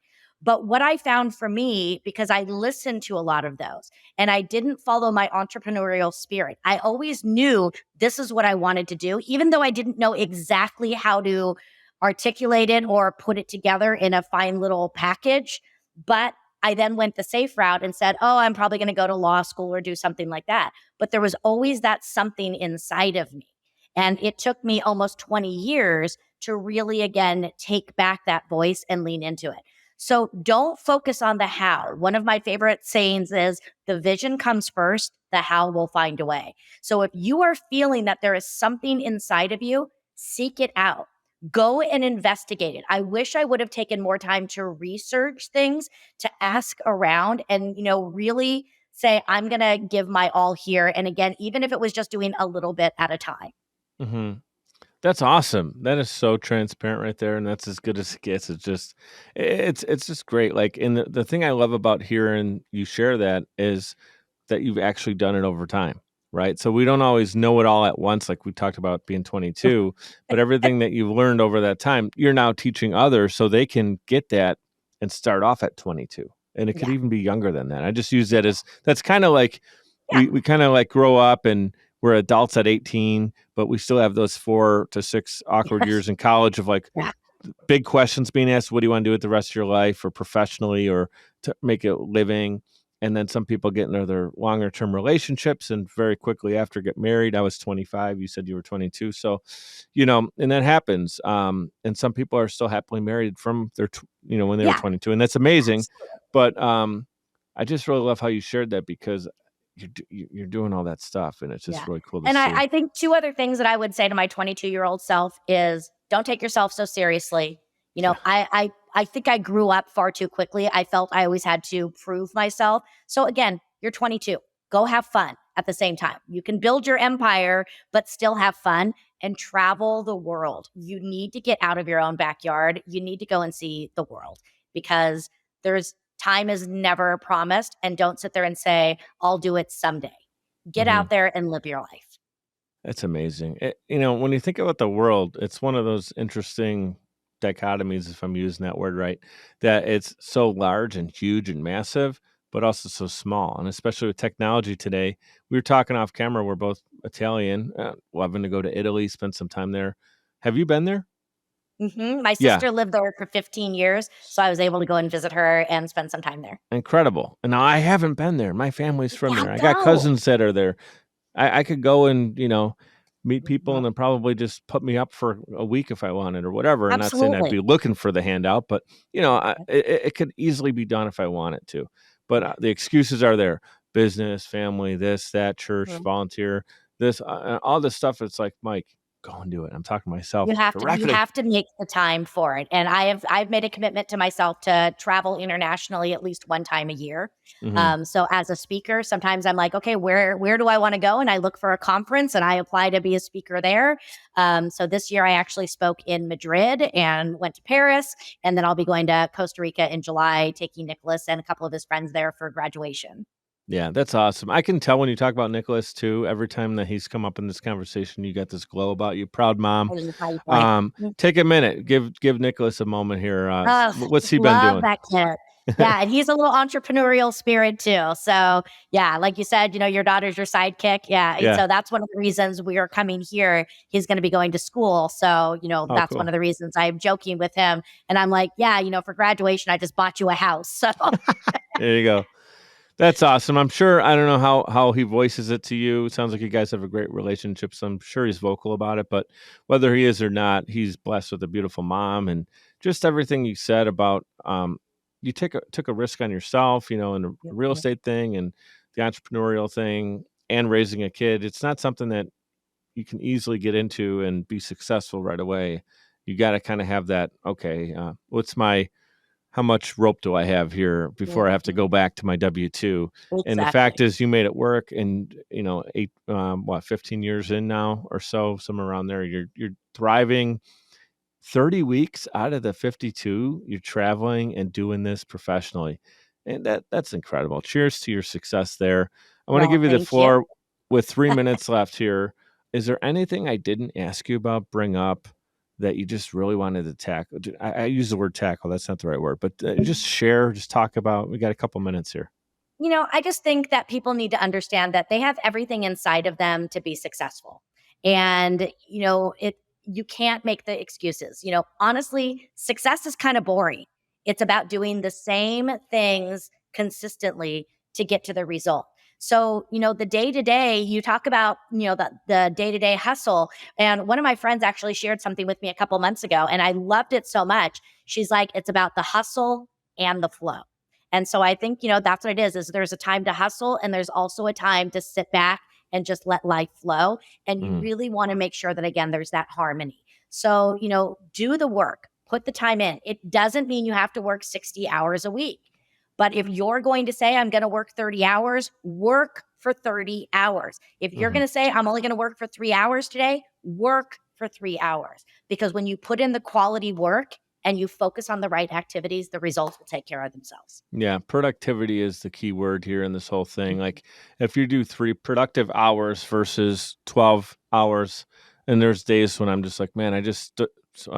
But what I found for me, because I listened to a lot of those and I didn't follow my entrepreneurial spirit, I always knew this is what I wanted to do, even though I didn't know exactly how to articulate it or put it together in a fine little package. But I then went the safe route and said, oh, I'm probably going to go to law school or do something like that. But there was always that something inside of me. And it took me almost 20 years to really, again, take back that voice and lean into it. So don't focus on the how. One of my favorite sayings is the vision comes first, the how will find a way. So if you are feeling that there is something inside of you, seek it out. Go and investigate it. I wish I would have taken more time to research things, to ask around and, really say, I'm going to give my all here. And again, even if it was just doing a little bit at a time. Mm-hmm. That's awesome. That is so transparent right there, and that's as good as it gets. It's just great. Like, and the thing I love about hearing you share that is that you've actually done it over time, right? So we don't always know it all at once, like we talked about being 22, but everything that you've learned over that time, you're now teaching others so they can get that and start off at 22. And it could Yeah. even be younger than that. I just use that as that's kind of like Yeah. we kind of like grow up and we're adults at 18, but we still have those 4 to 6 awkward years in college of like Yeah. big questions being asked. What do you want to do with the rest of your life or professionally or to make a living? And then some people get into their longer term relationships and very quickly after get married. I was 25. You said you were 22. So, and that happens. And some people are still happily married from their, when they were 22, and that's amazing. Absolutely. But I just really love how you shared that because you're doing all that stuff, and it's just really cool to and see. I think 2 other things that I would say to my 22-year-old self is don't take yourself so seriously. I think I grew up far too quickly. I felt I always had to prove myself. So again, you're 22. Go have fun at the same time. You can build your empire, but still have fun and travel the world. You need to get out of your own backyard. You need to go and see the world because time is never promised. And don't sit there and say, I'll do it someday. Get out there and live your life. That's amazing. When you think about the world, it's one of those interesting dichotomies, if I'm using that word right, that it's so large and huge and massive, but also so small. And especially with technology today, we were talking off camera. We're both Italian, loving to go to Italy, spend some time there. Have you been there? My sister lived there for 15 years, so I was able to go and visit her and spend some time there. Incredible. And now I haven't been there. My family's from there. I got Go. cousins that are there. I could go and, meet people and then probably just put me up for a week if I wanted or whatever. I'm not saying I'd be looking for the handout, but, it could easily be done if I wanted to. But the excuses are there. Business, family, this, that, church, volunteer, this, all this stuff. It's like, Mike, go and do it. I'm talking to myself. You have to make the time for it. And I've made a commitment to myself to travel internationally at least one time a year. So as a speaker, sometimes I'm like, okay, where do I want to go? And I look for a conference and I apply to be a speaker there. So this year I actually spoke in Madrid and went to Paris. And then I'll be going to Costa Rica in July, taking Nicholas and a couple of his friends there for graduation. Yeah, that's awesome. I can tell when you talk about Nicholas too, every time that he's come up in this conversation, you got this glow about you. Proud mom. Take a minute. Give Nicholas a moment here. What's he been doing? That kid. Yeah, and he's a little entrepreneurial spirit too. So yeah, like you said, your daughter's your sidekick. Yeah. So that's one of the reasons we are coming here. He's going to be going to school. So, that's cool. One of the reasons I'm joking with him. And I'm like, yeah, for graduation, I just bought you a house. So there you go. That's awesome. I'm sure, I don't know how he voices it to you. It sounds like you guys have a great relationship, so I'm sure he's vocal about it. But whether he is or not, he's blessed with a beautiful mom. And just everything you said about you took a risk on yourself, in the real estate thing and the entrepreneurial thing and raising a kid. It's not something that you can easily get into and be successful right away. You got to kind of have that, okay, how much rope do I have here before I have to go back to my W-2? Exactly. And the fact is you made it work and, 15 years in now or so, somewhere around there, you're thriving. 30 weeks out of the 52, you're traveling and doing this professionally. And that's incredible. Cheers to your success there. I want to give you the floor with 3 minutes left here. Is there anything I didn't ask you about, bring up, that you just really wanted to tackle? I use the word tackle. That's not the right word, but just share, just talk about. We got a couple minutes here. I just think that people need to understand that they have everything inside of them to be successful. And, you can't make the excuses. Honestly, success is kind of boring. It's about doing the same things consistently to get to the result. So, the day to day, you talk about, the day to day hustle. And one of my friends actually shared something with me a couple months ago, and I loved it so much. She's like, it's about the hustle and the flow. And so I think, that's what it is there's a time to hustle and there's also a time to sit back and just let life flow. And you really want to make sure that, again, there's that harmony. So, do the work, put the time in. It doesn't mean you have to work 60 hours a week. But if you're going to say, I'm going to work 30 hours, work for 30 hours. If you're going to say, I'm only going to work for 3 hours today, work for 3 hours. Because when you put in the quality work, and you focus on the right activities, the results will take care of themselves. Yeah, productivity is the key word here in this whole thing. Like if you do 3 productive hours versus 12 hours, and there's days when I'm just like, man, I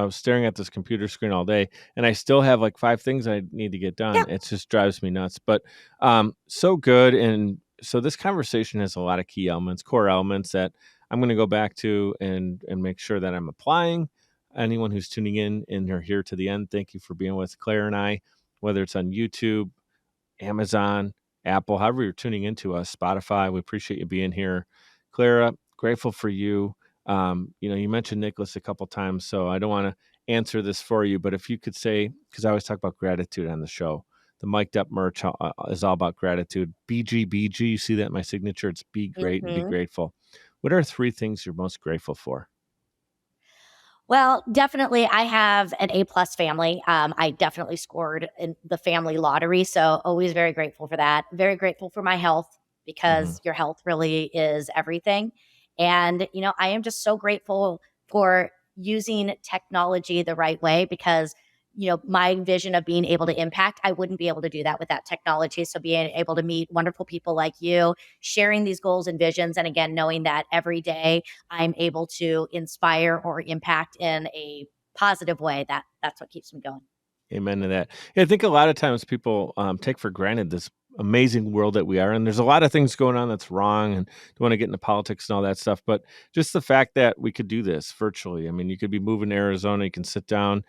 was staring at this computer screen all day and I still have like 5 things I need to get done. Yeah. It just drives me nuts. But so good. And so this conversation has a lot of key elements, core elements that I'm going to go back to and make sure that I'm applying. Anyone who's tuning in and they're here to the end, thank you for being with Claire and I, whether it's on YouTube, Amazon, Apple, however you're tuning into us, Spotify. We appreciate you being here. Clara, grateful for you. You mentioned Nicholas a couple times, so I don't want to answer this for you, but if you could say, because I always talk about gratitude on the show, the mic'd up merch is all about gratitude. BGBG, you see that in my signature? It's be great and be grateful. What are 3 things you're most grateful for? Well, definitely, I have an A-plus family. I definitely scored in the family lottery, so always very grateful for that. Very grateful for my health because your health really is everything. And, I am just so grateful for using technology the right way because, my vision of being able to impact, I wouldn't be able to do that without technology. So being able to meet wonderful people like you, sharing these goals and visions, and again, knowing that every day I'm able to inspire or impact in a positive way, that's what keeps me going. Amen to that. Yeah, I think a lot of times people take for granted this amazing world that we are in. There's a lot of things going on that's wrong, and don't want to get into politics and all that stuff. But just the fact that we could do this virtually. I mean, you could be moving to Arizona, you can sit down,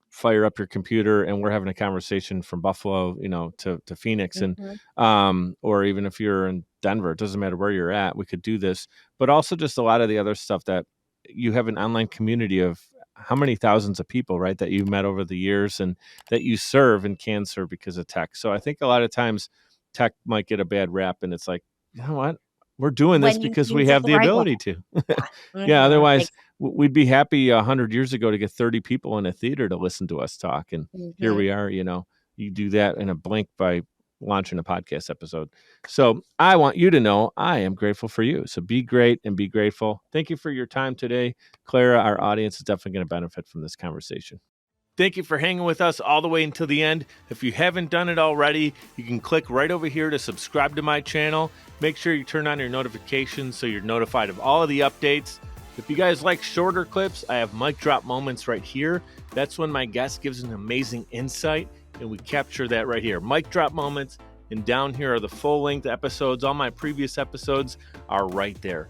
fire up your computer, and we're having a conversation from Buffalo, to Phoenix, and or even if you're in Denver, it doesn't matter where you're at, we could do this. But also just a lot of the other stuff that you have an online community of how many thousands of people, right, that you've met over the years and that you serve and can serve because of tech. So I think a lot of times tech might get a bad rap, and it's like, you know what? We're doing this When you because we use it have the the right way. ability to. Yeah. Yeah, otherwise we'd be happy 100 years ago to get 30 people in a theater to listen to us talk. And here we are, you do that in a blink by launching a podcast episode. So I want you to know I am grateful for you. So be great and be grateful. Thank you for your time today. Clara, our audience is definitely going to benefit from this conversation. Thank you for hanging with us all the way until the end. If you haven't done it already, you can click right over here to subscribe to my channel. Make sure you turn on your notifications so you're notified of all of the updates. If you guys like shorter clips, I have mic drop moments right here. That's when my guest gives an amazing insight, and we capture that right here. Mic drop moments, and down here are the full-length episodes. All my previous episodes are right there.